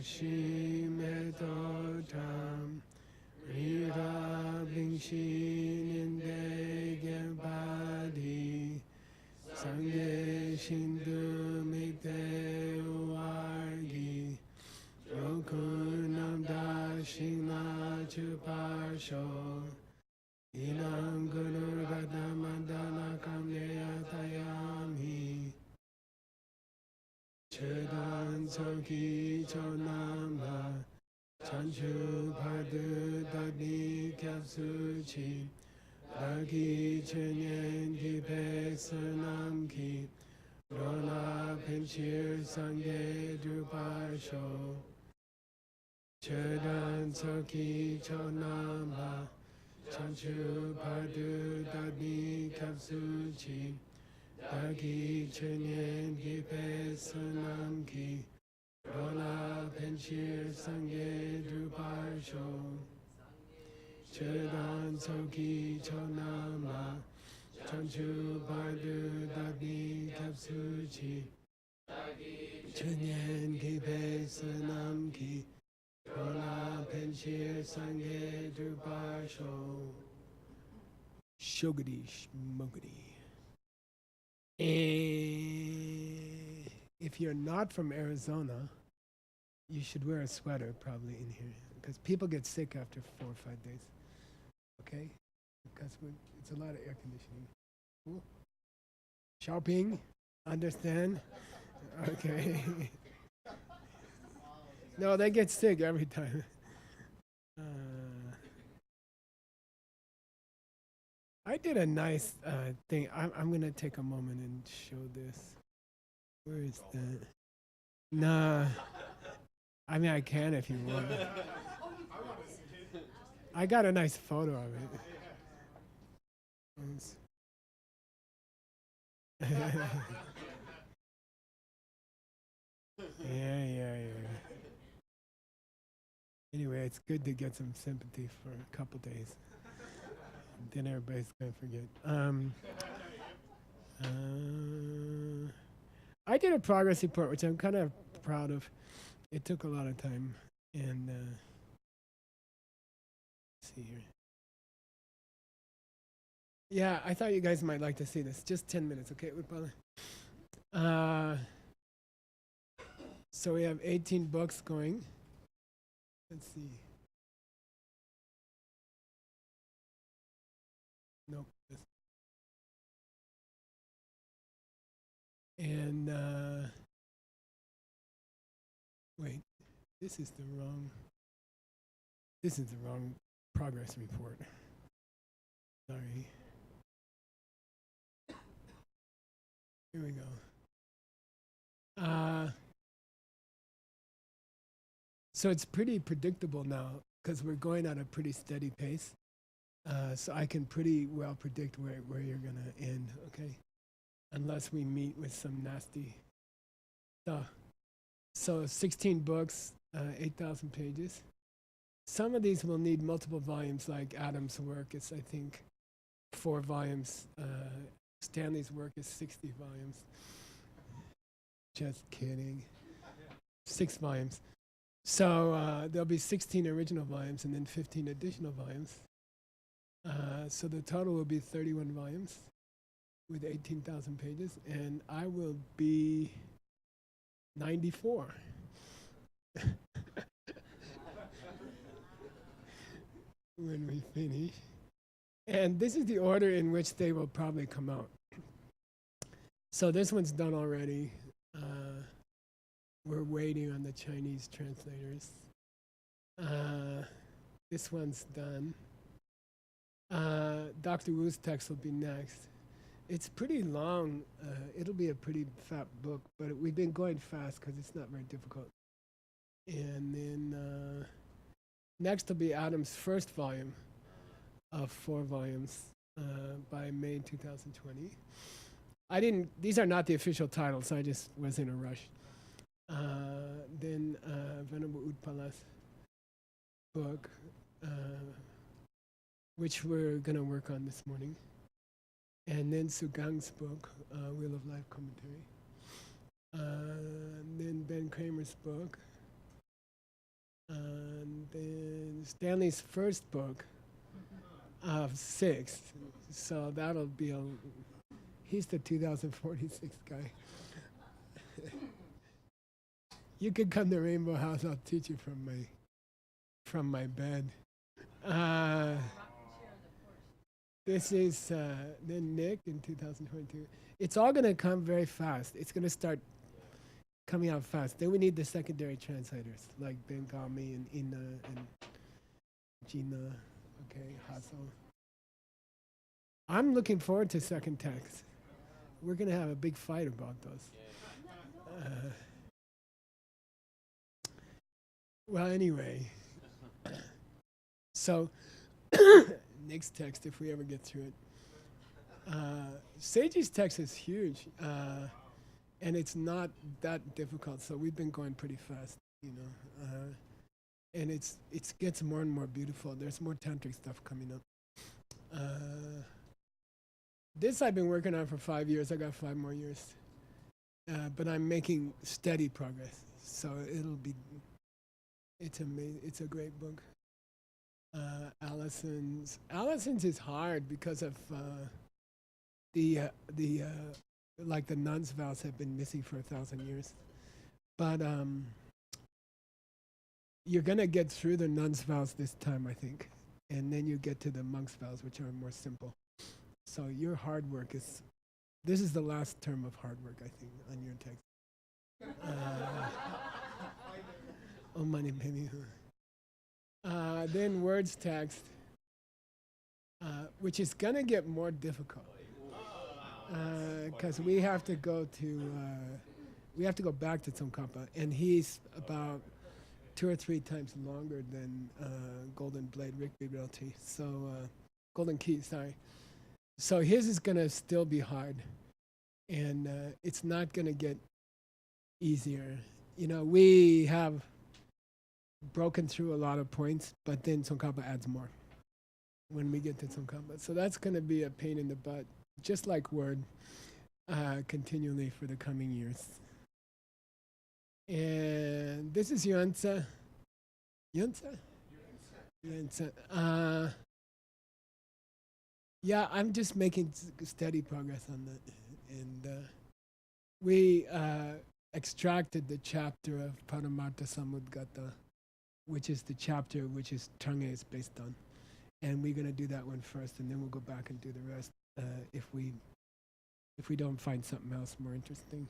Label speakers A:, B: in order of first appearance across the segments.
A: Shimedotam Rira Bingshin Indegabadi Sange Shindu Mikde Uargi Yokunam Dashina Chuparsho Ilam Guru Gadamandana Kamleya Tayami Chedan Soki Chonamba Chanchu Padu Dadi Kyapsuchi Dagi Chenyen Ki Pesanam Ki Rola Pinchir Sange Drupasho Chedan Soki Chonamba Chanchu Padu Dadi Kyapsuchi Dagi Chenyen Ki Pesanam Ki Rola Penchir Sange Druparsho Chedan Soki Chonama Chanchu Padu Dadi Kyapsuchi Chenyen Ki Pesanam Ki Rola Penchir Sange Druparsho Shogadi Shmogadi. If you're not from Arizona, you should wear a sweater probably in here because people get sick after 4 or 5 days. Okay? Because it's a lot of air conditioning. Cool? Shopping? Understand? Okay. No, they get sick every time. I did a nice thing. I'm going to take a moment and show this. Where is that? Nah. I mean, I can if you want. I got a nice photo of it. Yeah. Anyway, it's good to get some sympathy for a couple days. Then everybody's gonna forget. I did a progress report, which I'm kind of proud of. It took a lot of time, and let's see here. Yeah, I thought you guys might like to see this. Just 10 minutes, okay, Utpala? So we have 18 books going. Let's see. Nope. And wait, this is the wrong progress report. Sorry. Here we go. So it's pretty predictable now because we're going at a pretty steady pace. So I can pretty well predict where you're going to end, okay? Unless we meet with some nasty stuff. So 16 books, 8,000 pages. Some of these will need multiple volumes, like Adam's work is, I think, 4 volumes. Stanley's work is 60 volumes. Just kidding. 6 volumes. So there'll be 16 original volumes and then 15 additional volumes. So the total will be 31 volumes with 18,000 pages, and I will be 94. When we finish. And this is the order in which they will probably come out. So this one's done already. We're waiting on the Chinese translators. This one's done. Dr. Wu's text will be next. It's pretty long. It'll be a pretty fat book, but we've been going fast because it's not very difficult. And then next will be Adam's first volume of 4 volumes by May 2020. These are not the official titles, I just was in a rush. Then Venerable Utpala's book, which we're going to work on this morning. And then Sugang's book, Wheel of Life Commentary. Then Ben Kramer's book, And then Stanley's first book of 6. So that'll be a. He's the 2046 guy. You could come to Rainbow House. I'll teach you from my bed. Uh, this is then Nick in 2022. It's all gonna come very fast. It's gonna start coming out fast. Then we need the secondary translators like Bengami and Ina and Gina. Okay, Hassel. I'm looking forward to second text. We're gonna have a big fight about those. Well, anyway, so next text, if we ever get through it. Seiji's text is huge, and it's not that difficult. So we've been going pretty fast, and it gets more and more beautiful. There's more tantric stuff coming up. This I've been working on for 5 years. I got 5 more years, but I'm making steady progress. So it'll be. It's amazing. It's a great book. Allison's is hard because of the like the nuns' vows have been missing for 1,000 years, but you're gonna get through the nuns' vows this time, I think, and then you get to the monks' vows, which are more simple. So your hard work is. This is the last term of hard work, I think, on your text. Oh, money, baby. Then words text, which is gonna get more difficult because we have to go back to Tsongkhapa, and he's about 2 or 3 times longer than Golden Blade Rigby Realty. So Golden Key, sorry. So his is gonna still be hard, and it's not gonna get easier. We have broken through a lot of points, but then Tsongkhapa adds more when we get to Tsongkhapa. So that's going to be a pain in the butt, just like Word, continually for the coming years. And this is Yuanza. Yuanza? Yeah, I'm just making steady progress on that. And we extracted the chapter of Paramartha Samudgata, which is the chapter which is Chang'e is based on. And we're going to do that one first, and then we'll go back and do the rest if we don't find something else more interesting.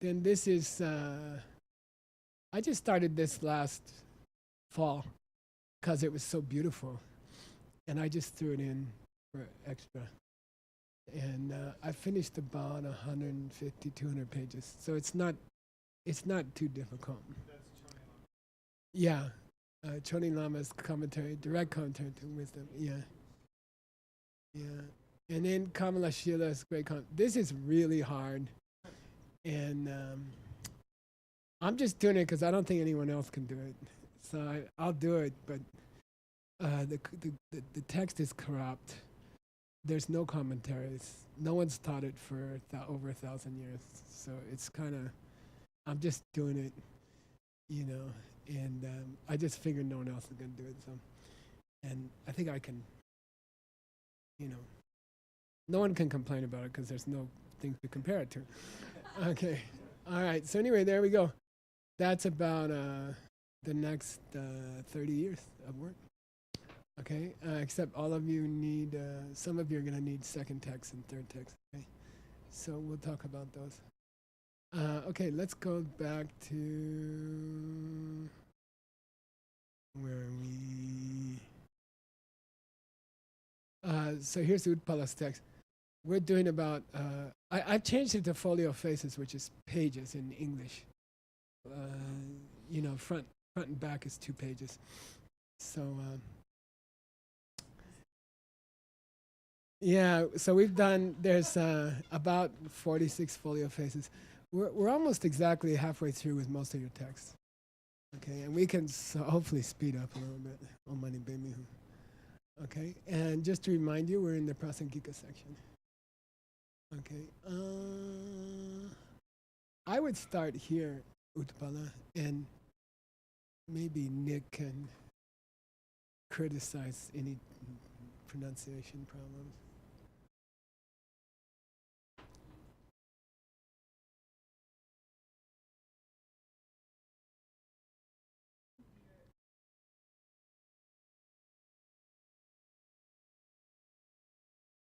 A: Then this is, I just started this last fall because it was so beautiful, and I just threw it in for extra. And I finished about 150, 200 pages, so it's not too difficult. Yeah, Chonin Lama's commentary, direct commentary to wisdom. Yeah. And then Kamala Shila's great comment. This is really hard, and I'm just doing it because I don't think anyone else can do it. So I'll do it, but the text is corrupt. There's no commentaries. No one's taught it for over 1,000 years. So it's kind of, I'm just doing it, and I just figured no one else is going to do it. So, and I think I can, no one can complain about it because there's no thing to compare it to. Okay. All right. So anyway, there we go. That's about the next 30 years of work. Okay, except all of you need, some of you are going to need second text and third text. Okay, so we'll talk about those. Okay, let's go back to where we. So here's the Utpala's text. We're doing about. I've changed it to folio faces, which is pages in English. Front and back is 2 pages. So. Yeah, so we've done, there's about 46 folio faces. We're almost exactly halfway through with most of your texts. Okay, and we can hopefully speed up a little bit. Oh, money, baby. Okay, and just to remind you, we're in the Prasangika section. Okay, I would start here Utpala, and maybe Nick can criticize any pronunciation problems.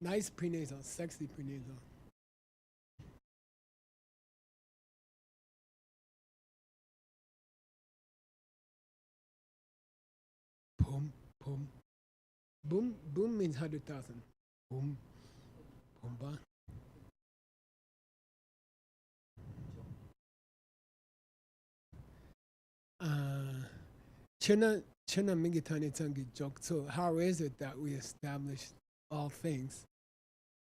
A: Nice prenasal, sexy prenasal. Boom, boom. Boom, boom means 100,000. Boom, boom, ba. Chena, Chena Mingitani Tsangi joke. So, how is it that we establish all things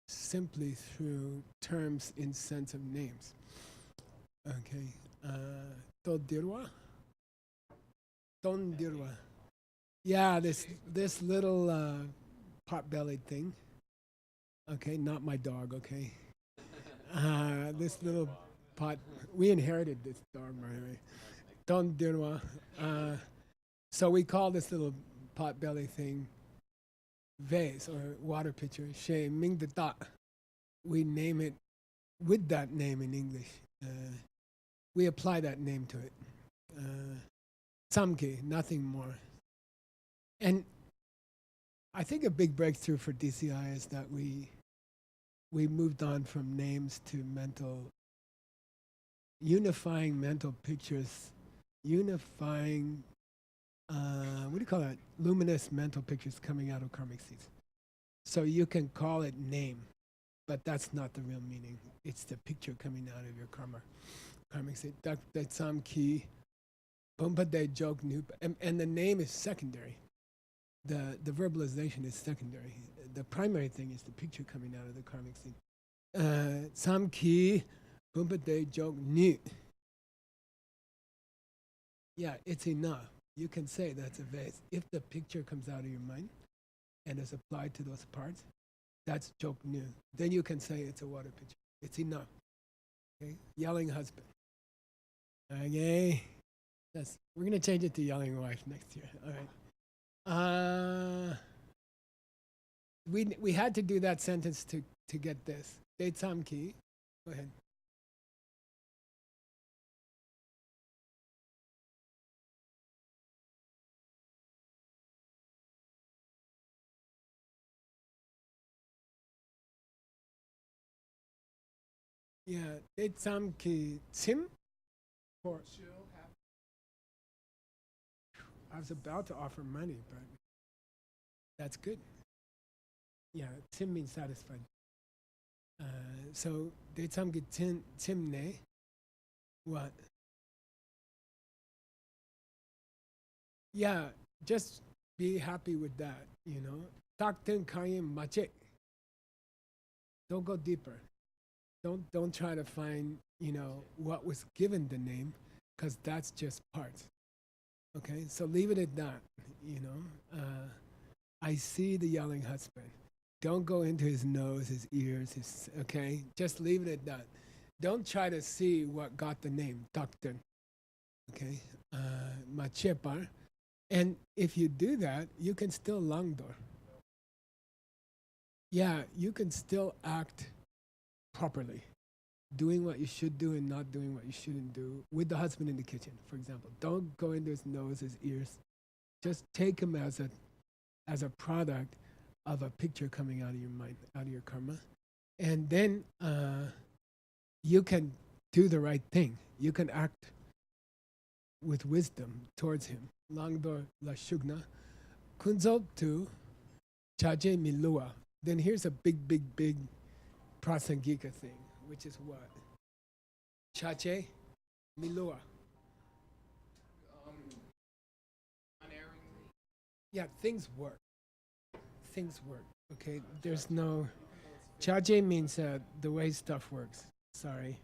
A: simply through terms in sense of names? Okay. Todirwa? Tondirwa. Yeah, this little pot-bellied thing. Okay, not my dog. Okay, this little pot. We inherited this dog, by the way. Tondirwa. So we call this little pot-belly thing vase or water pitcher. She Ming the dot. We name it with that name in English. We apply that name to it. Samke, nothing more. And I think a big breakthrough for DCI is that we moved on from names to unifying mental pictures, unifying what do you call that? Luminous mental pictures coming out of karmic seeds. So you can call it name, but that's not the real meaning. It's the picture coming out of your karmic seed. That's some key. Bumpa de joke new, and the name is secondary. The verbalization is secondary. The primary thing is the picture coming out of the karmic seed. Some key, bumpa de joke new. Yeah, it's enough. You can say that's a vase. If the picture comes out of your mind and is applied to those parts, that's joke new. Then you can say it's a water pitcher. It's enough. Okay? Yelling husband. Okay. We're gonna change it to yelling wife next year. All right. We had to do that sentence to get this. Date key. Go ahead. Yeah, date key. Tim for. I was about to offer money, but that's good. Yeah, Tim means satisfied. So date key Tim ne. What? Yeah, just be happy with that, you know. Takten kayim mache. Don't go deeper. Don't try to find, what was given the name, because that's just parts. Okay, so leave it at that, you know. I see the yelling husband. Don't go into his nose, his ears, okay? Just leave it at that. Don't try to see what got the name, doctor. Okay? Machepar. And if you do that, you can still langdor. Yeah, you can still act properly, doing what you should do and not doing what you shouldn't do with the husband in the kitchen, for example. Don't go into his nose, his ears. Just take him as a product of a picture coming out of your mind, out of your karma. And then you can do the right thing. You can act with wisdom towards him. Langdor la shugna. Kunzop tu chaje milua. Then here's a big prasangika thing, which is what? Chache milua. Yeah, things work. Things work. Okay, there's no. Chache means the way stuff works. Sorry.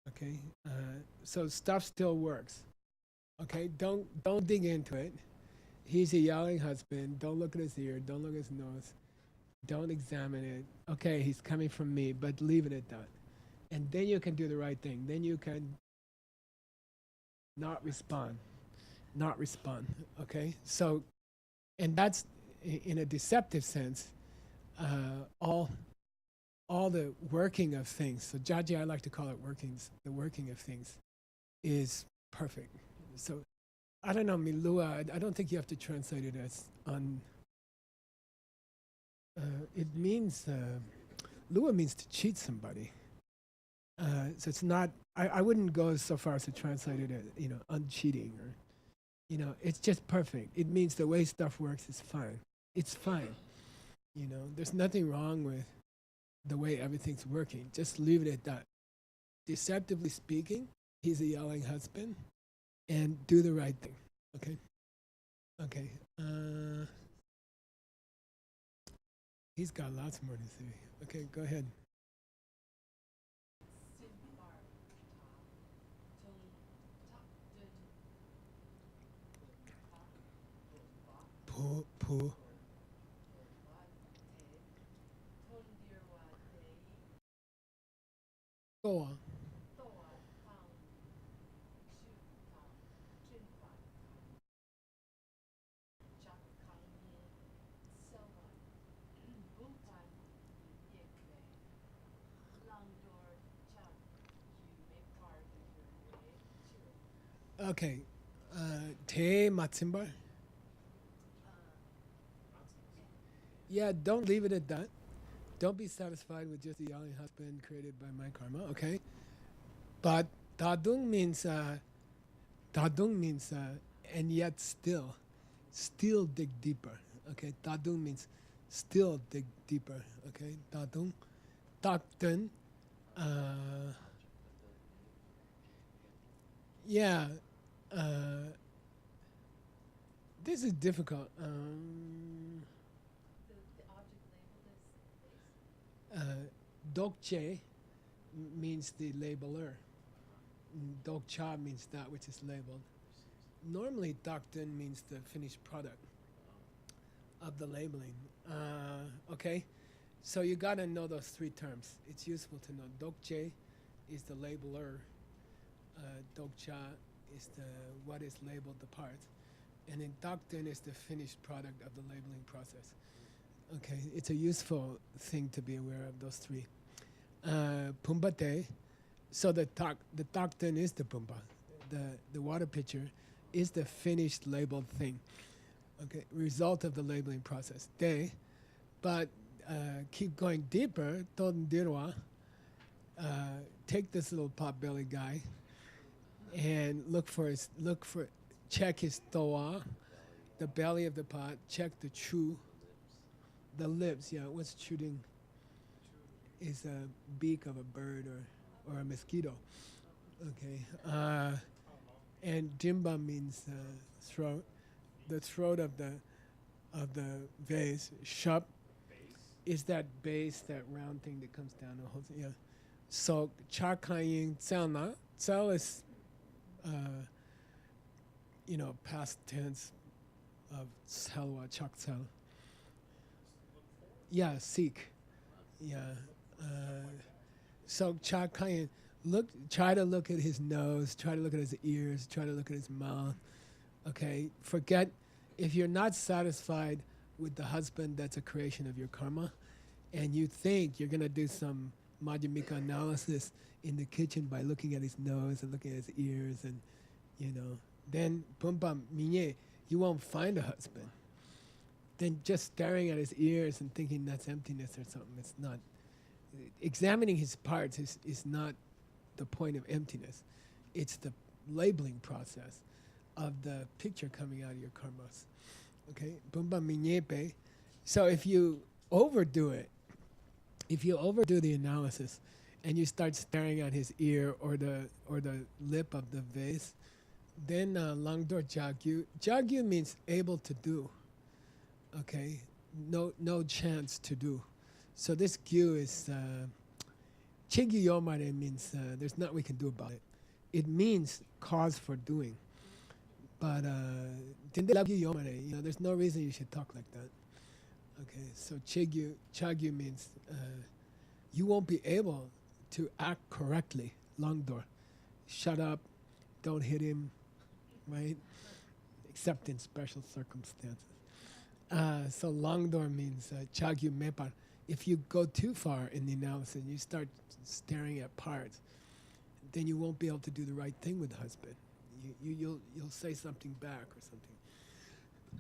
A: Okay, so stuff still works. Okay, don't dig into it. He's a yelling husband. Don't look at his ear. Don't look at his nose. Don't examine it. Okay, he's coming from me, but leave it at that. And then you can do the right thing. Then you can not respond, not respond. Okay, so and that's in a deceptive sense. All the working of things. So Jaji, I like to call it workings. The working of things is perfect. So I don't know, Milua. I don't think you have to translate it as on. It means Lua means to cheat somebody. So it's not. I wouldn't go so far as to translate it as uncheating or it's just perfect. It means the way stuff works is fine. It's fine. There's nothing wrong with the way everything's working. Just leave it at that. Deceptively speaking, he's a yelling husband, and do the right thing. Okay. Okay. He's got lots more to say. Okay, go ahead. Poo, poo. Go on. Okay. Te matsimbar. Yeah, don't leave it at that. Don't be satisfied with just the yelling husband created by my karma. Okay. But dadung means and yet still dig deeper. Okay. Dadung means still dig deeper. Okay. Dadung. Dakten. Uh, yeah. Uh, this is difficult. Uh, Dokche means the labeler. Dokcha means that which is labeled. Normally, Dakten means the finished product of the labeling. Okay, so you gotta know those three terms. It's useful to know. Dokche is the labeler. Dokcha is the what is labeled the part, and then Dakten is the finished product of the labeling process. Okay, it's a useful thing to be aware of those three. Pumbate. So the Dakten is the pumba. The water pitcher is the finished labeled thing. Okay, result of the labeling process. De, but keep going deeper. Ton dirwa. Take this little pot belly guy and check his toa, the belly of the pot. Check the chew, the lips. Yeah, what's chewing is a beak of a bird or a mosquito. Okay, and jimba means throat. The throat of the vase. Shop is that base, that round thing that comes down the whole thing. Yeah. So cha kayin tsel na. Tsel is past tense of tselwa chak tsel. Yeah, seek. Yeah. So cha kayin, try to look at his nose, try to look at his ears, try to look at his mouth. Okay, forget if you're not satisfied with the husband that's a creation of your karma, and you think you're gonna do some madhyamika analysis in the kitchen by looking at his nose and looking at his ears, and then pumpa minye, you won't find a husband. Then just staring at his ears and thinking that's emptiness or something, it's not. Examining his parts is not the point of emptiness. It's the labeling process of the picture coming out of your karmas. Okay? Bumba minyepe. So if you overdo it, if you overdo the analysis and you start staring at his ear or the lip of the vase, then langdor jagyu. Jagyu means able to do. Okay? No chance to do. So this gyu is chigyu yomare means there's nothing we can do about it. It means cause for doing. But there's no reason you should talk like that. Okay, so chagyu means you won't be able to act correctly. Langdor, shut up, don't hit him, right? Except in special circumstances. So Longdor means chagyu mepar. If you go too far in the analysis, you start staring at parts, then you won't be able to do the right thing with the husband. You'll say something back or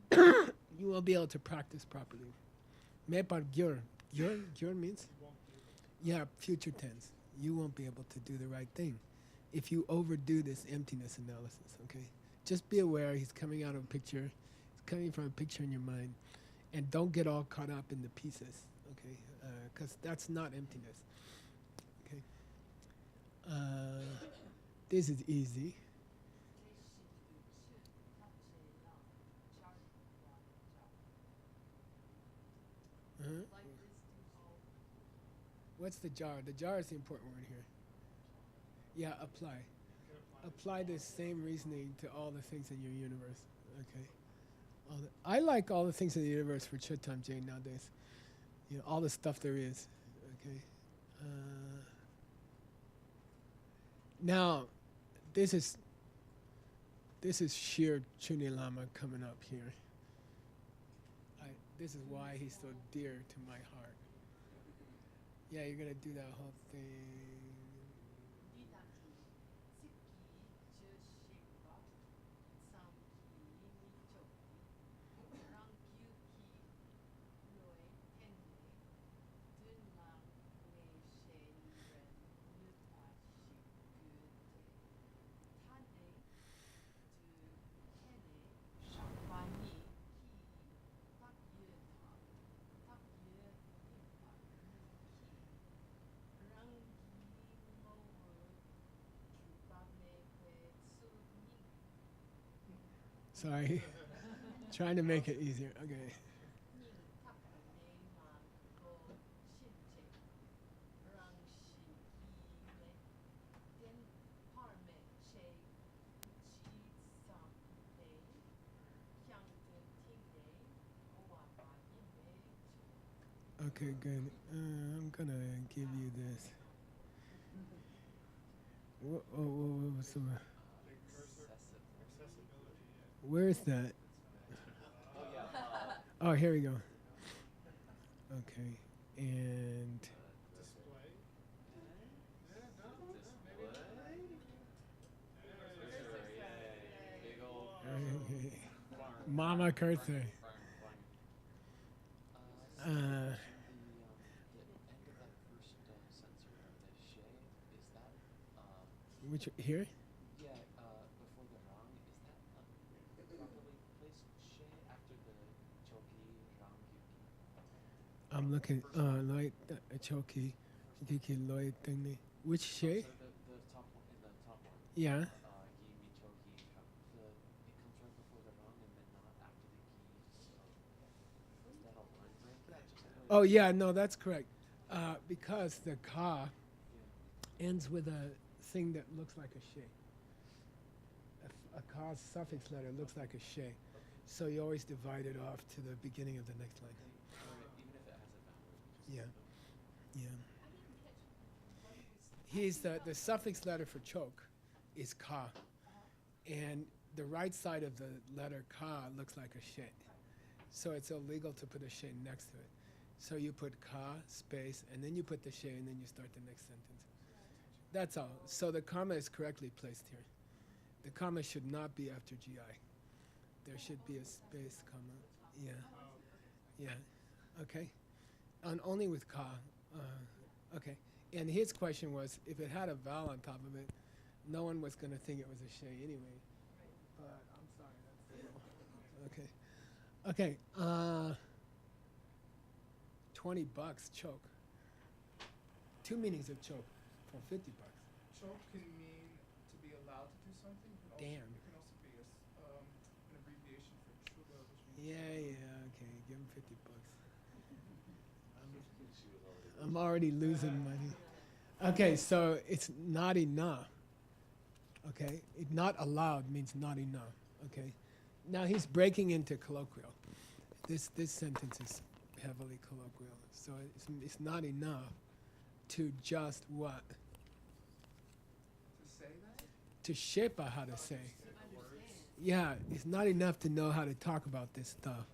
A: something. You won't be able to practice properly. Mepar gyur. Gyur means? Yeah, future tense. You won't be able to do the right thing if you overdo this emptiness analysis, okay? Just be aware he's coming out of a picture. He's coming from a picture in your mind. And don't get all caught up in the pieces, okay? Because that's not emptiness, okay? This is easy. Uh-huh. What's the jar? The jar is the important word here. Yeah, apply. Apply this same reasoning to all the things in your universe, okay? I like all the things in the universe for Chittam Jane nowadays. You know, all the stuff there is. Okay. Now, this is sheer Chuni Lama coming up here. This is why he's so dear to my heart. Yeah, you're gonna do that whole thing. Sorry. Trying to make it easier. Okay. Okay, good. I'm gonna give you this. What's the word? Where is that? Oh, here we go. Okay, and okay. Mama Curtsy. Which here? Yeah, before the rang, is that properly placed she after the choki rang yuki? I'm looking. Loy choki, yuki loy thingy. Which she? So the top one in the top one. Yeah. Gi mi choki. It comes right before the rang and then not after the gi. So is that a line break? Oh yeah, no, that's correct. Because the ka ends with a thing that looks like a she. A ka suffix letter looks like a she. So you always divide it off to the beginning of the next line. Even if it has a vowel. Yeah. Yeah. He's the suffix letter for choke is ka. And the right side of the letter ka looks like a she. So it's illegal to put a she next to it. So you put ka, space, and then you put the she, and then you start the next sentence. That's all. So the comma is correctly placed here. The comma should not be after GI. There should be a space, comma. Yeah. Yeah. Okay. And only with ka. Okay. And his question was, if it had a vowel on top of it, no one was going to think it was a she anyway. But I'm sorry. That's okay. Okay. $20 choke. Two meanings of choke for $50.
B: Choke can mean to be allowed to do something.
A: Damn.
B: It can also be an abbreviation for chuga, which means.
A: Yeah. Okay. Give him $50. I'm already losing money. Okay, so it's not enough. Okay, not allowed means not enough. Okay, now he's breaking into colloquial. This sentence is heavily colloquial, so it's not enough to just what?
B: To say that?
A: To shape out how to say. Yeah, it's not enough to know how to talk about this stuff.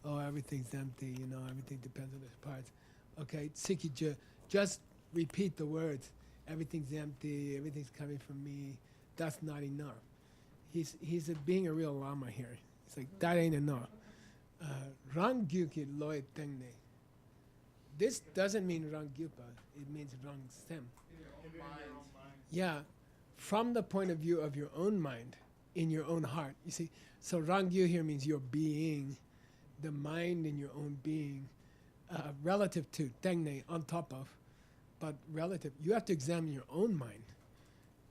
A: Oh, everything's empty, you know, everything depends on its parts. Okay, Tsikija, just repeat the words. Everything's empty, everything's coming from me. That's not enough. Being a real lama here. It's like, that ain't enough. Rang gyuki loy tengne. This doesn't mean rang gyupa, it means rang sem.
B: In your own mind.
A: Yeah, from the point of view of your own mind, in your own heart. You see, so rangyu here means your being, the mind in your own being, relative to tengne, on top of, but relative. You have to examine your own mind,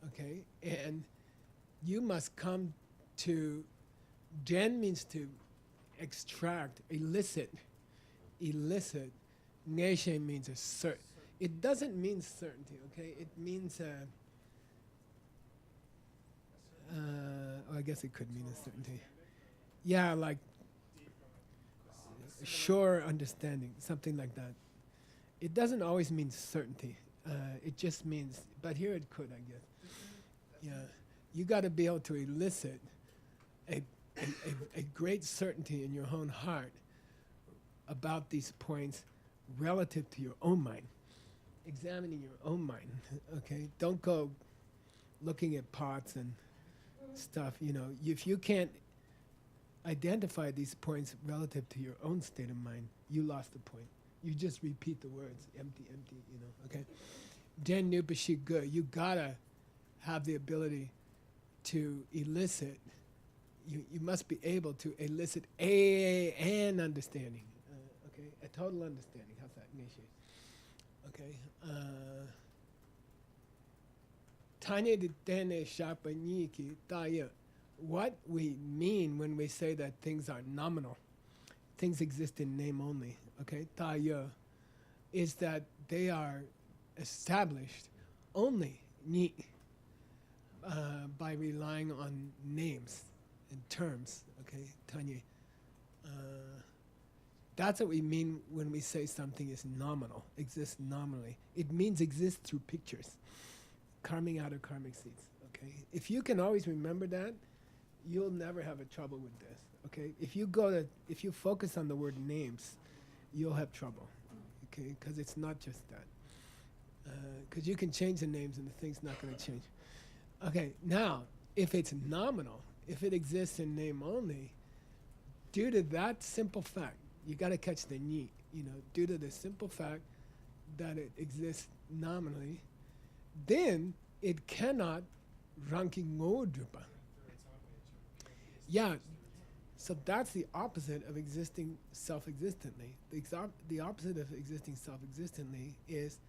A: okay? And you must come to, gen means to extract, elicit. Neshe means assert. It doesn't mean certainty, okay? It means, I guess it could mean a certainty. Yeah, like sure understanding, something like that. It doesn't always mean certainty. It just means, but here it could, I guess. Yeah, you got to be able to elicit a great certainty in your own heart about these points relative to your own mind. Examining your own mind, okay? Don't go looking at pots and stuff, you know. If you can't identify these points relative to your own state of mind, you lost the point. You just repeat the words, empty, empty, you know, okay? Den nupashi gu, you gotta have the ability to elicit, you must be able to elicit an understanding, okay? A total understanding, how's that, Nishi? Okay, Tanya de Dene Shapanyiki Taya. What we mean when we say that things are nominal, things exist in name only, okay? Taya is that they are established only ni, by relying on names and terms, okay? Tanya. That's what we mean when we say something is nominal, exists nominally. It means exists through pictures, karming out of karmic seeds, okay? If you can always remember that, you'll never have a trouble with this, okay? If you focus on the word names, you'll have trouble, okay? Because it's not just that. Because you can change the names and the thing's not going to change. Okay, now, if it's nominal, if it exists in name only, due to that simple fact, you got to catch the ni, you know, due to the simple fact that it exists nominally, then it cannot ranking ngodrupa. Yeah, so that's the opposite of existing self-existently. The opposite of existing self-existently is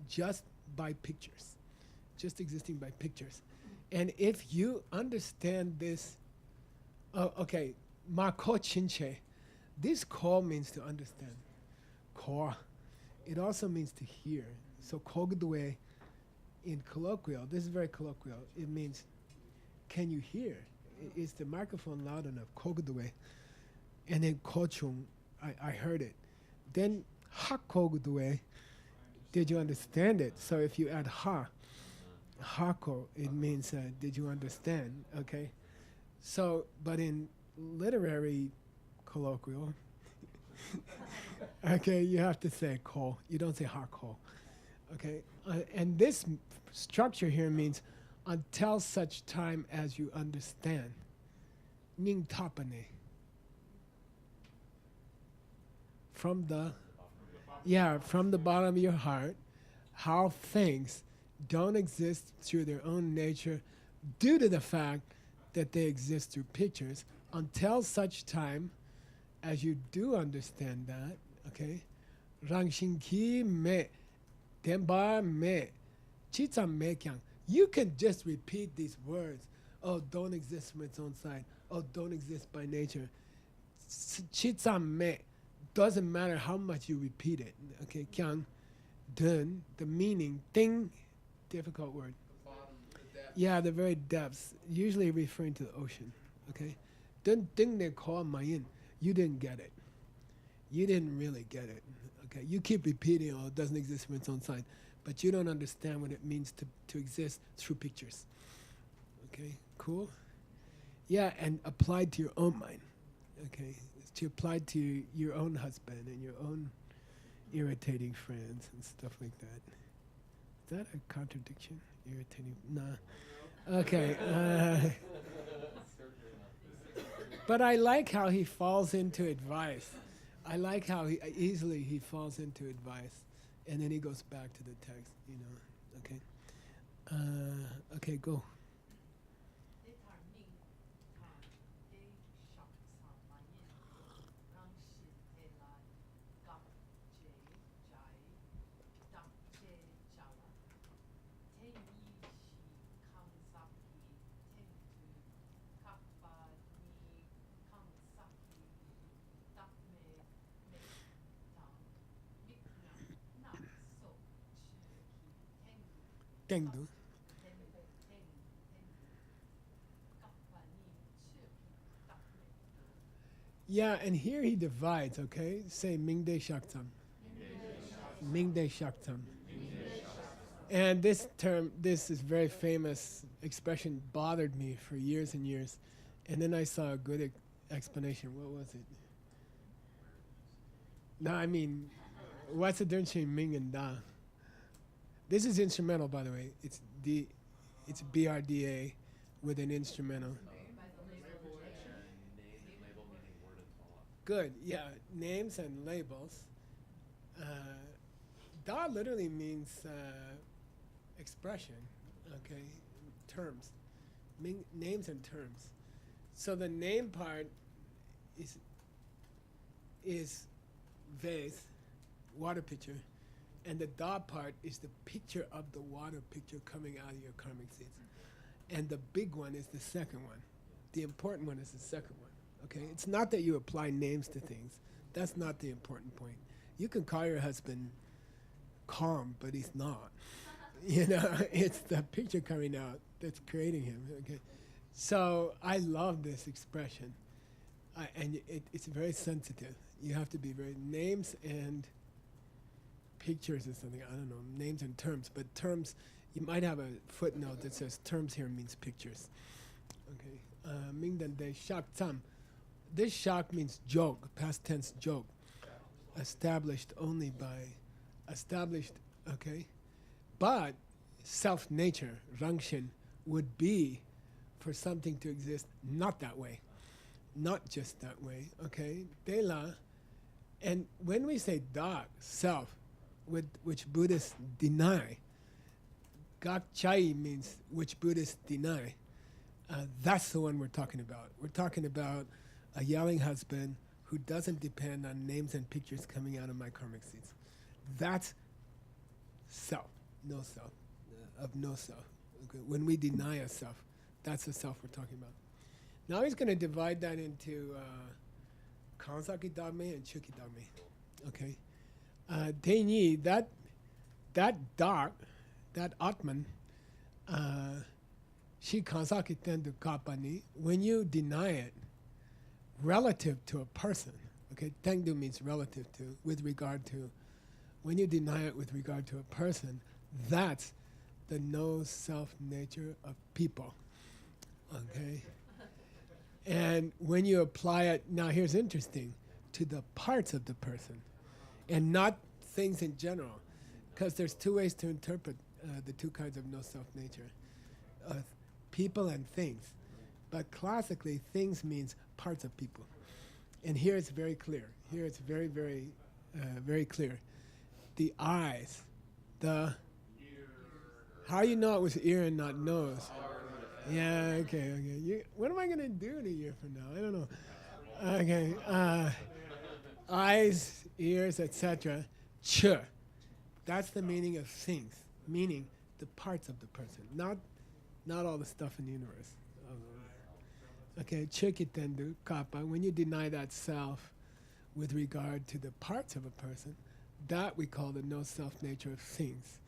A: just by pictures, just existing by pictures. And if you understand this, okay, ma ko chinche, this ko means to understand. Ko, it also means to hear. So kogdwe in colloquial, this is very colloquial, it means, can you hear? Is the microphone loud enough? Kogdwe. And then kochung, I heard it. Then ha kogdwe, did you understand it? So if you add hako, it means did you understand? Okay. So, but in literary colloquial, okay, you have to say ko. You don't say hako. Okay. And this structure here means until such time as you understand. Ning tapane. From the bottom of your heart, how things don't exist through their own nature due to the fact that they exist through pictures until such time as you do understand that, okay? Rangshinki me, temba me, chitsa me kyang. You can just repeat these words. Oh, don't exist from its own side. Oh, don't exist by nature. Chitsa me. Doesn't matter how much you repeat it. Okay, kyang, dun, the meaning, ting, difficult word.
B: The bottom, the depth.
A: Yeah, the very depths, usually referring to the ocean. Okay, dun ting they call mayin. You didn't get it. You didn't really get it. Okay, you keep repeating, oh, it doesn't exist from its own side, but you don't understand what it means to exist through pictures. Okay, cool. Yeah, and applied to your own mind. Okay, it's to apply to your own husband and your own irritating friends and stuff like that. Is that a contradiction? Irritating? Nah. Okay. But I like how he falls into advice. I like how easily he falls into advice, and then he goes back to the text. Okay. Okay, go. Tengdu. Yeah, and here he divides. Okay, say Mingde Shaktam. Mingde Shaktam. And this term, this is very famous expression, bothered me for years and years. And then I saw a good explanation. What was it? No, I mean, what's the difference between Ming and Da? This is instrumental, by the way. It's BRDA with an instrumental. Good, yeah. Names and labels. Uh, Da literally means expression, okay? Terms. Names and terms. So the name part is vase, water pitcher, and the Da part is the picture of the water picture coming out of your karmic seeds. And the big one is the second one. The important one is the second one. Okay? It's not that you apply names to things. That's not the important point. You can call your husband calm, but he's not. It's the picture coming out that's creating him. Okay? So I love this expression. And it's very sensitive. You have to be very names and pictures or something. I don't know, names and terms. But terms, you might have a footnote that says terms here means pictures. Okay. Mingdan de shak tam. This shak means joke, past tense joke. Established only by, okay? But self-nature, rangshin, would be for something to exist not that way. Not just that way, okay? Dela, and when we say da, self, which Buddhists deny, gak chai means which Buddhists deny. That's the one we're talking about. We're talking about a yelling husband who doesn't depend on names and pictures coming out of my karmic seeds. That's self, no self, of no self. Okay? When we deny a self, that's the self we're talking about. Now he's going to divide that into Kansaki Dame and Chuki Dame. Okay? Tenyi, that dark, that Atman, Shi Kansaki Tendu Kapani, when you deny it relative to a person, okay, Tengdu means relative to, with regard to, when you deny it with regard to a person, that's the no self nature of people. Okay? And when you apply it, now here's interesting, to the parts of the person and not things in general, because there's two ways to interpret the two kinds of no self nature, people and things. But classically, things means parts of people. And here it's very clear. Here it's very, very, very clear. The eyes, how you know it was ear and not nose? Yeah, okay. What am I going to do to you from now? I don't know. Okay. Eyes, ears, etc. Ch. That's the meaning of things, meaning the parts of the person, not all the stuff in the universe. Okay, chikitendu, kappa, when you deny that self with regard to the parts of a person, that we call the no self nature of things.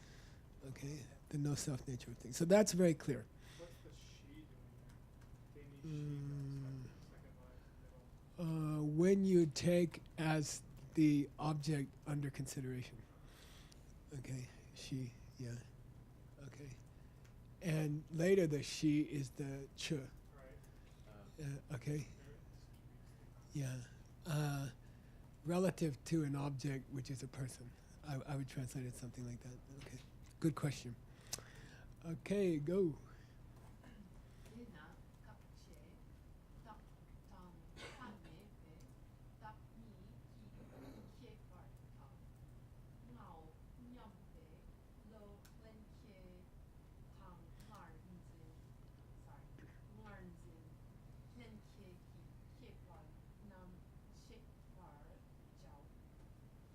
A: Okay, the no self nature of things. So that's very clear.
B: What's the she doing there? Second line, middle.
A: When you take as the object under consideration. Okay, she, yeah. Okay. And later the she is the ch. Okay. Yeah. Uh, relative to an object, which is a person. I would translate it something like that. Okay. Good question. Okay, go.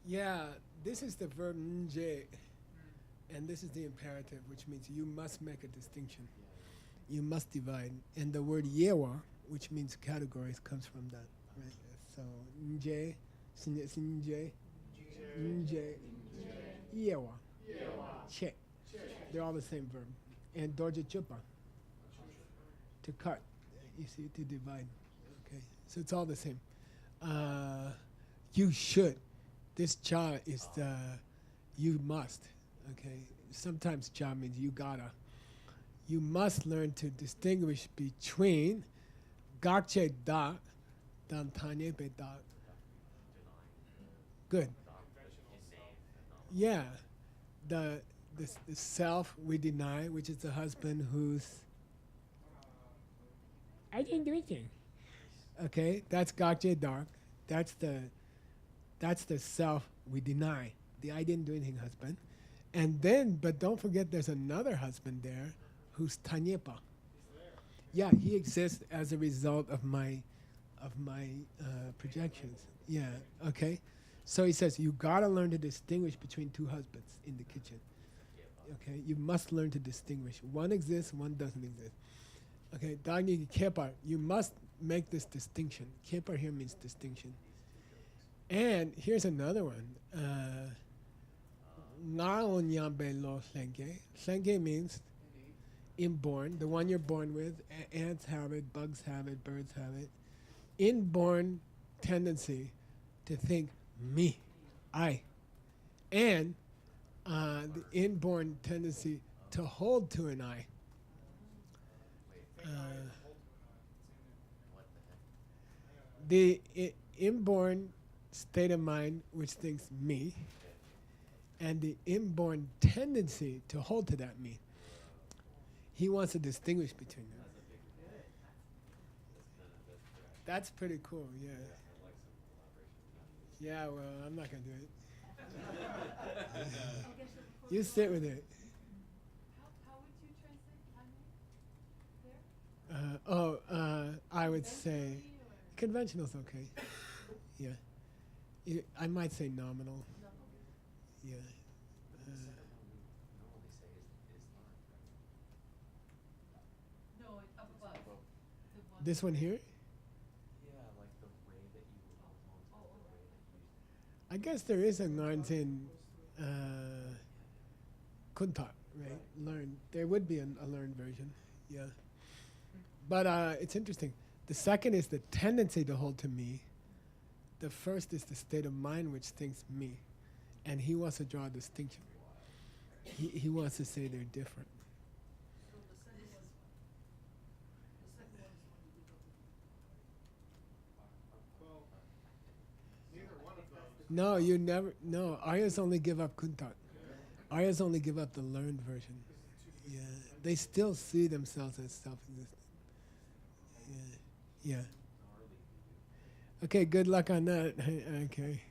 A: Yeah, this is the verb nje, and this is the imperative, which means you must make a distinction. You must divide. And the word yewa, which means categories, comes from that. Right? So nje, sinje, nje, yewa, che. They're all the same verb. And dorje chupa, to cut. You see, to divide. Okay, so it's all the same. You should. This cha is the you must. Okay, sometimes cha means you gotta. You must learn to distinguish between gakche da dan tanye be da. Good. Yeah, the, the self we deny, which is the husband who's I didn't do anything. Okay, that's gakche dark. That's the self we deny. The I didn't do anything husband. And then, but don't forget there's another husband there who's Tanyepa. Yeah, he exists as a result of my projections. Yeah, okay. So he says you gotta learn to distinguish between two husbands in the kitchen. Okay, you must learn to distinguish. One exists, one doesn't exist. Okay, Dagni Kepar, you must make this distinction. Kepar here means distinction. And here's another one. Ngaonyambe lo senge. Senge means inborn, the one you're born with. Ants have it, bugs have it, birds have it. Inborn tendency to think me, I. And the inborn tendency to hold to an I. The inborn state of mind which thinks me, and the inborn tendency to hold to that me. He wants to distinguish between them. That's pretty cool, yeah. Yeah, well, I'm not going to do it. You sit with it.
C: How would you translate there?
A: I would say conventional's okay. Yeah. I might say nominal. Yeah.
C: No, up above.
A: This one here? I guess there is a Ngarnzin Kuntat, right? Learn. There would be a learned version, yeah. But it's interesting. The second is the tendency to hold to me. The first is the state of mind which thinks me. And he wants to draw a distinction. He wants to say they're different.
C: So the second one is
B: Well, neither one of those.
A: No, you never. No, Aryas only give up Kuntat. Aryas only give up the learned version. Yeah, they still see themselves as self-existent. Yeah. Okay, good luck on that. Okay.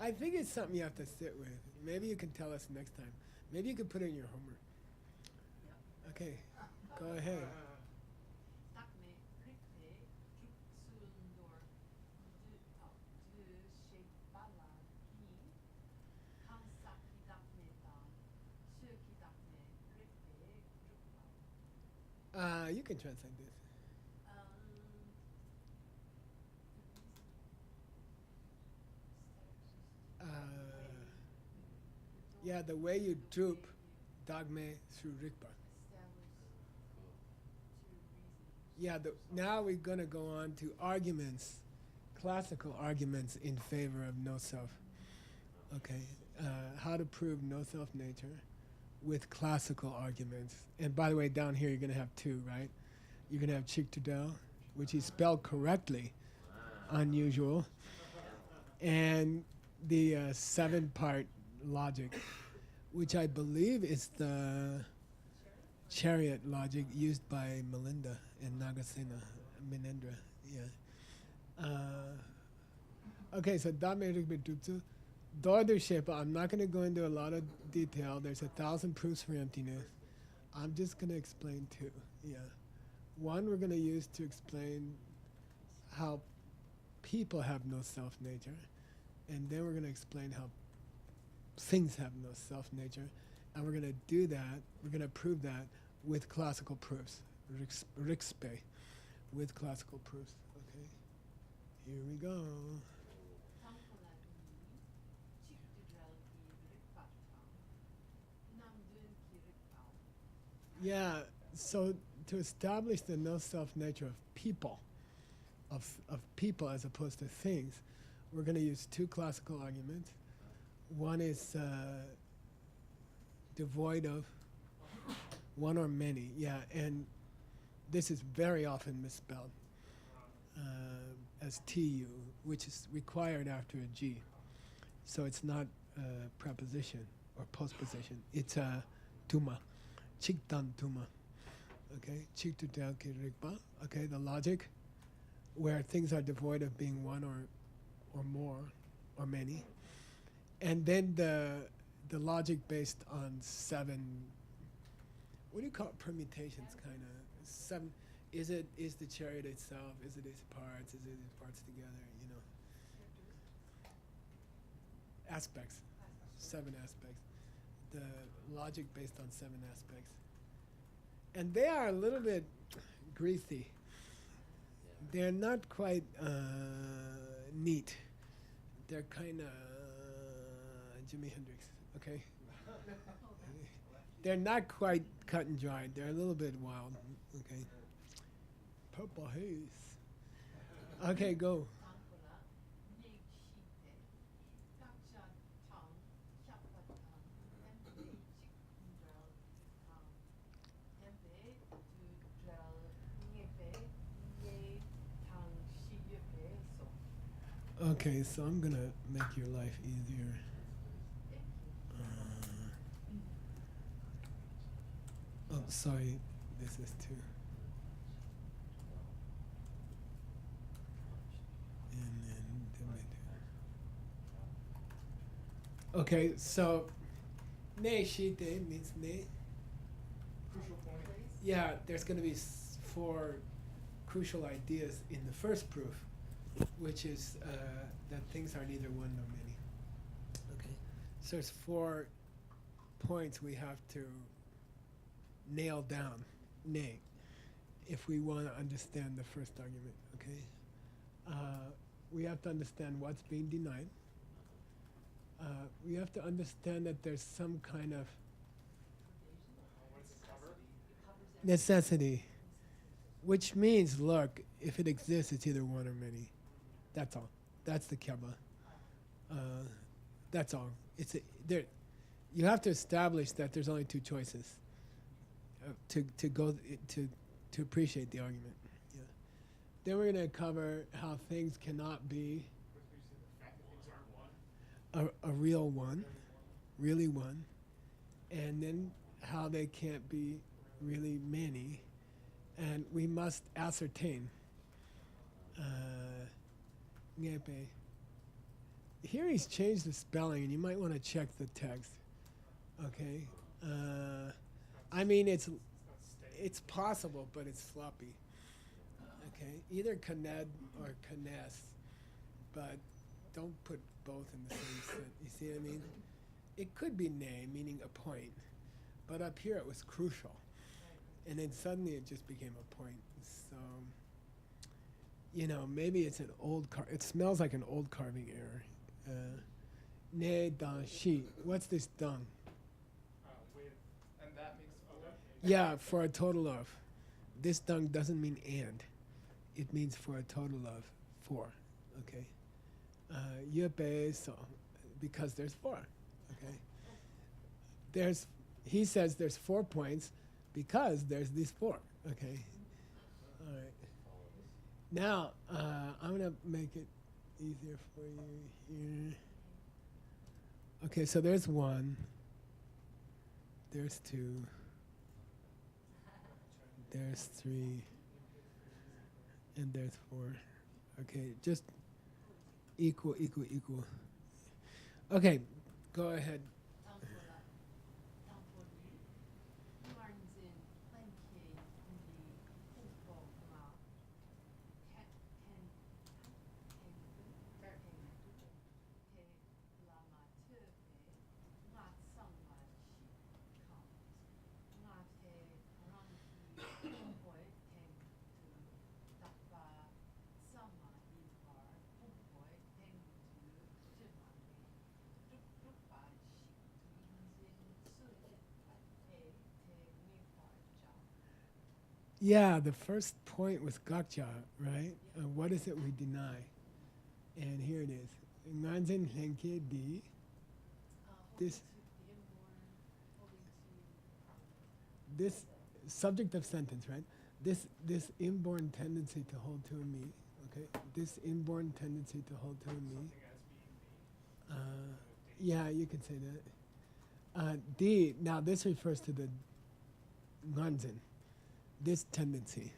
A: I think it's something you have to sit with. Maybe you can tell us next time. Maybe you can put it in your homework. Okay, go ahead. You can translate this. Yeah, the way you droop dogme through Rigpa. Yeah, now we're going to go on to arguments, classical arguments in favor of no self. Okay, how to prove no self nature with classical arguments. And by the way, down here you're going to have two, right? You're going to have Chik-to-del, which is spelled correctly, unusual, and the 7-part logic, which I believe is the chariot logic used by Melinda in Nagasena, Minendra. Yeah. Okay, so Damerik Betutsu. Dorder Shepa, I'm not going to go into a lot of detail. There's 1,000 proofs for emptiness. I'm just going to explain two. Yeah. One we're going to use to explain how people have no self-nature. And then we're going to explain how things have no self-nature. And we're going to do that, we're going to prove that with classical proofs. Rikspe, with classical proofs. Okay. Here we go. Yeah, so to establish the no self-nature of people, of people as opposed to things, we're going to use two classical arguments. One is devoid of one or many, yeah, and this is very often misspelled as TU, which is required after a G. So it's not a preposition or postposition, it's a tuma, chiktan tuma, okay, chiktutel kirikpa, okay, the logic, where things are devoid of being one or more or many. And then the logic based on 7, what do you call it, permutations, kind of 7. Is the chariot itself? Is it its parts? Is it its parts together? You know, aspects, 7 aspects. The logic based on 7 aspects, and they are a little bit greasy. They're not quite neat. They're kind of Jimi Hendrix, okay? They're not quite cut and dried. They're a little bit wild, okay? Purple haze. Okay, go. Okay, so I'm gonna make your life easier. Oh, sorry, this is too. And then okay, so ne shite means ne.
B: Crucial point.
A: Yeah, there's gonna be 4 crucial ideas in the first proof, which is that things are neither one nor many. Okay, so there's 4 points we have to nail down, if we want to understand the first argument. Okay, we have to understand what's being denied. We have to understand that there's some kind of
B: What does it cover?
A: necessity, which means, look, if it exists, it's either one or many. That's all. That's the keba. That's all. There. You have to establish that there's only 2 choices to appreciate the argument. Yeah. Then we're going to cover how things cannot be
B: The fact that things aren't one.
A: a real one, really one, and then how they can't be really many, and we must ascertain. Here he's changed the spelling, and you might want to check the text. Okay, I mean it's possible, but it's floppy. Okay, either Kaned or Kanes, but don't put both in the same sentence. You see what I mean? It could be ne, meaning a point, but up here it was crucial, and then suddenly it just became a point. So, you know, maybe it's an old it smells like an old carving error. Ne dan shi. What's this dung?
B: With, and that makes 4.
A: Yeah, for a total of. This dung doesn't mean and. It means for a total of 4. Okay. Yupe, so because there's 4. Okay. There's he says there's 4 points because there's these 4. Okay. All right. Now I'm gonna make it easier for you here. Okay, so there's 1. There's 2. There's 3. And there's 4. Okay, just equal. Okay, go ahead. Yeah, the first point was gakja, right? What is it we deny? And here it is. Nganzen henke di. This subject of sentence, right? This inborn tendency to hold to a me, okay? This inborn tendency to hold to a me. Yeah, you could say that. Di, now this refers to the nganzen, this tendency.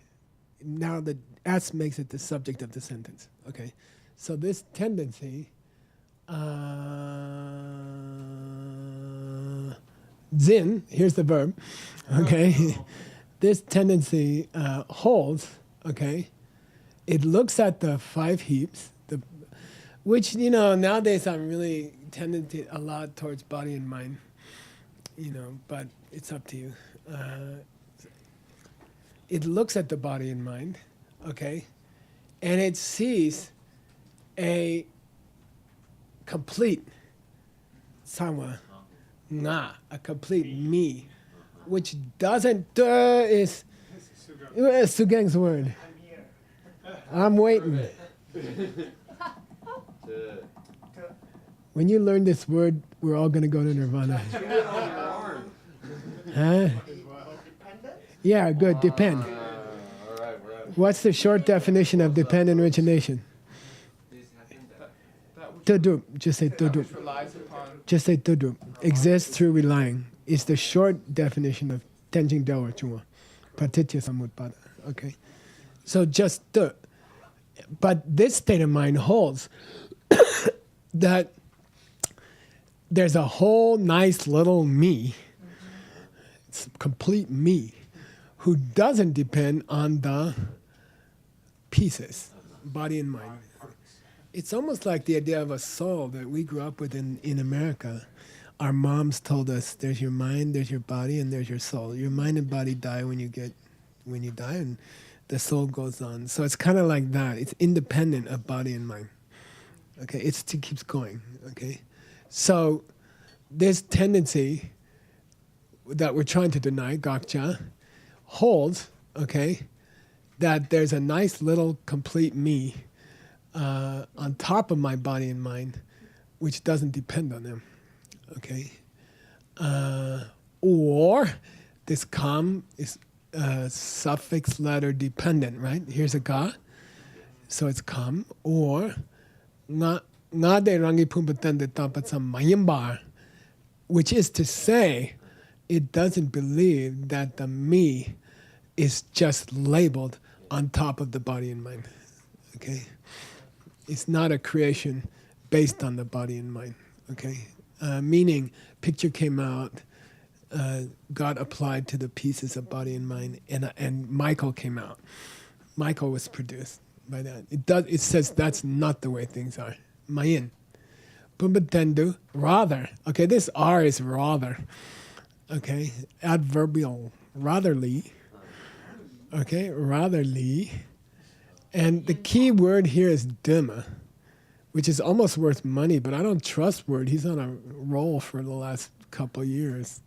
A: Now the S makes it the subject of the sentence, okay? So this tendency, zin, here's the verb, okay? This tendency holds, okay? It looks at the 5 heaps, which, nowadays I'm really tending to a lot towards body and mind, but it's up to you. It looks at the body and mind, okay? And it sees a complete samwa, nga, a complete me, which doesn't, is Sugeng's word. I'm waiting. When you learn this word, we're all going to go to Nirvana. Huh? Yeah, good. Depend. What's the short definition of depend and origination? Tudup. Just say tudup. Just say tudup. Exists through relying. It's the short definition of tenjing dawa chunga. Pratitya samutpada. Okay. So just tu. But this state of mind holds that there's a whole nice little me, it's complete me, who doesn't depend on the pieces, body and mind. It's almost like the idea of a soul that we grew up with in America. Our moms told us there's your mind, there's your body, and there's your soul. Your mind and body die when you die, and the soul goes on. So it's kind of like that. It's independent of body and mind. Okay, it keeps going. Okay, so this tendency that we're trying to deny, gakja, holds, okay, that there's a nice little complete me on top of my body and mind, which doesn't depend on them. Okay, or this kam is suffix letter dependent, right? Here's a ga, so it's kam, or nga de rangi pumpatende tapatsam mayimbar, which is to say, it doesn't believe that the me is just labeled on top of the body and mind. Okay, it's not a creation based on the body and mind. Okay, meaning picture came out, got applied to the pieces of body and mind, and Michael came out. Michael was produced by that. It says that's not the way things are. Mayin. Pumbatendu, rather. Okay, this R is rather. Okay, adverbial, ratherly. Okay, ratherly. And the key word here is duma, which is almost worth money, but I don't trust word. He's on a roll for the last couple of years.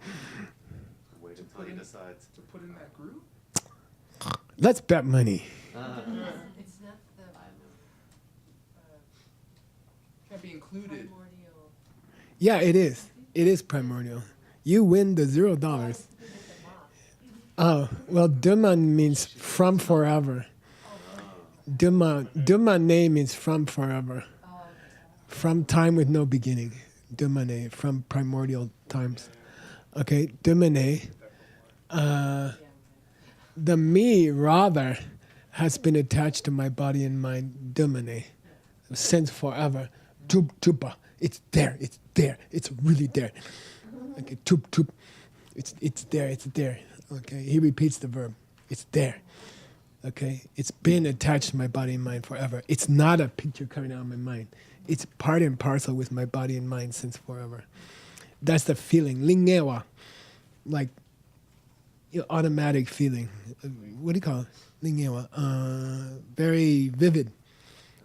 D: Wait until he decides
B: To put in that group?
A: Let's bet money.
C: It's not the
B: Can't be included.
C: primordial.
A: Yeah, it is. It is primordial. You win the $0. Oh, well, Duma means from forever. Dumane means from forever. From time with no beginning. Dumane, from primordial times. Okay, Dumane. The me, rather, has been attached to my body and mind. Dumane. Since forever. Tupa. It's there. It's there. It's really there. Okay, tup. It's there. It's there. Okay, he repeats the verb. It's there. Okay, it's been attached to my body and mind forever. It's not a picture coming out of my mind. It's part and parcel with my body and mind since forever. That's the feeling. Lingewa, like automatic feeling. What do you call it? Lingewa. Very vivid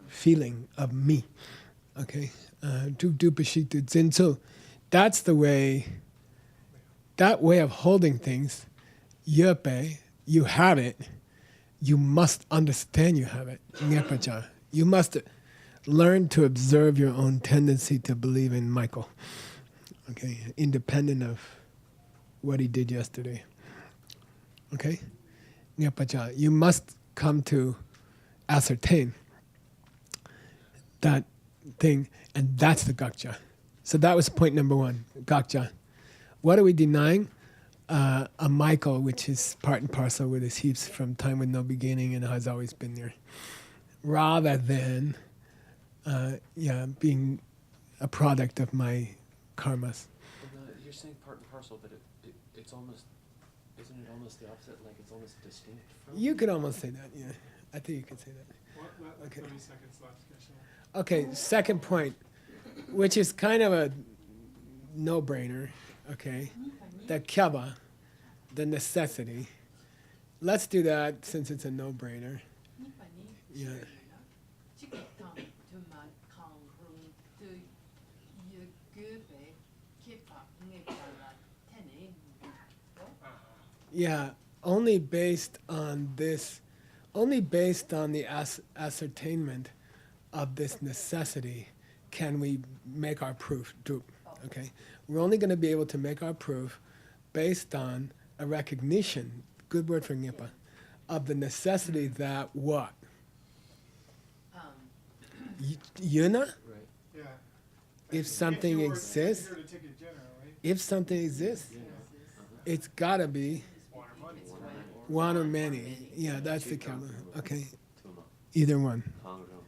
A: feeling of me. Okay, that's the way. That way of holding things. Yepe, you have it. You must understand you have it. Ngepacha. You must learn to observe your own tendency to believe in Michael. Okay, independent of what he did yesterday. Okay? Ngepacha. You must come to ascertain that thing, and that's the gakcha. So that was point number 1, gakcha. What are we denying? A Michael, which is part and parcel with his heaps from time with no beginning and has always been there, rather than being a product of my karmas.
E: You're saying part and parcel, but it's almost, isn't it almost the opposite? Like it's almost distinct from?
A: You could almost say that, yeah. I think you could say that. Okay.
B: 30 seconds left, Geshe.
A: Okay, second point, which is kind of a no-brainer, okay? The kyaba, the necessity. Let's do that since it's a no-brainer. Yeah. Yeah, only based on the ascertainment of this necessity can we make our proof. Okay, we're only going to be able to make our proof based on a recognition, good word for Ngepa, of the necessity that what? Yuna?
E: Right.
B: Yeah.
A: If something exists,
B: Here to ticket dinner, right?
A: if something exists,
E: Yeah.
A: it's gotta be
B: Water money.
A: one or many. Yeah, that's the kyaba. Okay,
D: Tuma.
A: either one.
D: Kangro.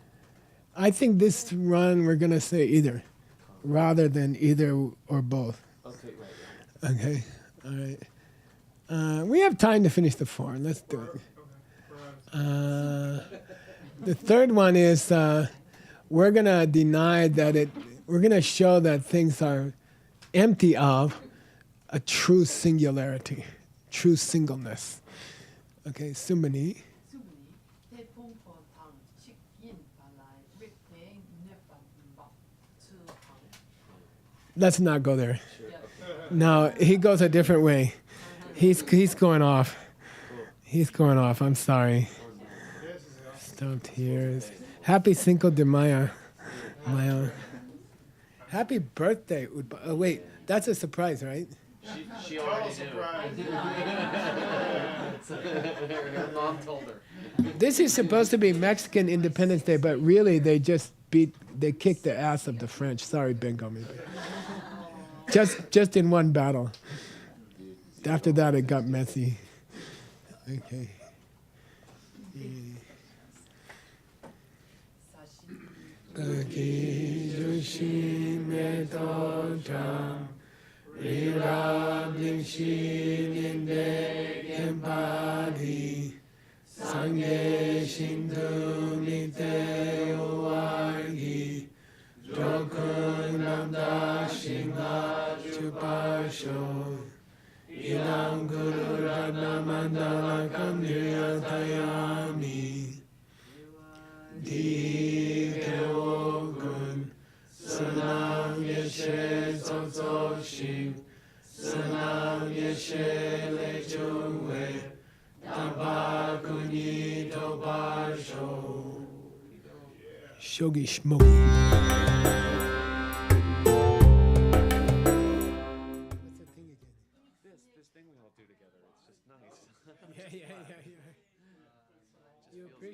A: I think this run we're gonna say either, rather than either or both.
E: Okay, right.
A: Okay, all right. We have time to finish the 4. Let's do it. The third one is we're gonna deny that it. We're gonna show that things are empty of a true singularity, true singleness. Okay, Sumani. Let's not go there. No, he goes a different way. He's going off. He's going off. I'm sorry. Stop tears. Happy Cinco de Mayo. Mayo. Happy birthday. Oh, wait, that's a surprise, right?
E: She already knew. Her mom told her.
A: This is supposed to be Mexican Independence Day, but really they kicked the ass of the French. Sorry, Bengo. Just in one battle. After that, it got messy. Okay. Sangye Shindu Nite Uwargi Jokun Namda Shinga Chupasho Ilam Guru Radha Mandala Kamniya Tayami Di Deogun Sanam Yeshe Tsotso Shim Sanam Yeshe Lechungwe Tabakuni Tobasho Shogi Shmogi. What's that thing again? yeah, yeah, yeah.
E: It just
A: You
E: feels
A: appreciate